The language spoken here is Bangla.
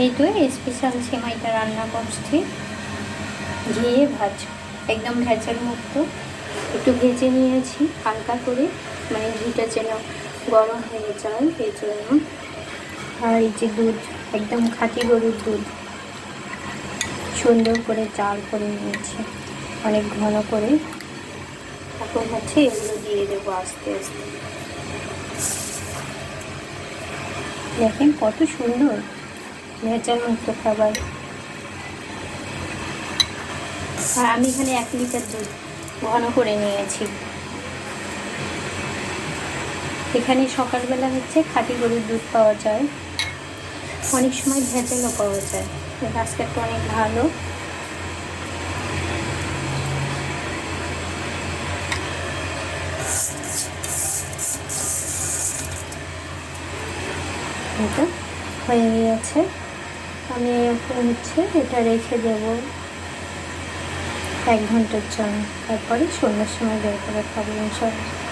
এই তো স্পেশাল সেমাইটা রান্না করছি, ঘিয়ে ভাজা, একদম ভেজাল মুক্ত। একটু ভেজে নিয়েছি হালকা করে, মানে ঘিটা যেন গরম হয়ে যায় এই জন্য। আর এই যে দুধ, একদম খাঁটি গরুর দুধ, সুন্দর করে জাল করে নিয়েছি অনেক ঘন করে। এখন হচ্ছে এগুলো দিয়ে দেবো আস্তে আস্তে। দেখেন কত সুন্দর ভেজাল মুক্ত খাবার। আর আমি এখানে 1 লিটার দুধ ঘন করে নিয়েছি। এখানে সকালবেলা হচ্ছে খাঁটি গরুর দুধ পাওয়া যায়, অনেক সময় ভেজালও পাওয়া যায়। আজকেরটা অনেক ভালো। এটা হয়ে গিয়েছে। আমি এখন হচ্ছে এটা রেখে দেব 1 ঘন্টার জন্য, তারপরে সন্ধ্যার সময় বের করে খাবো ইনশাআল্লাহ।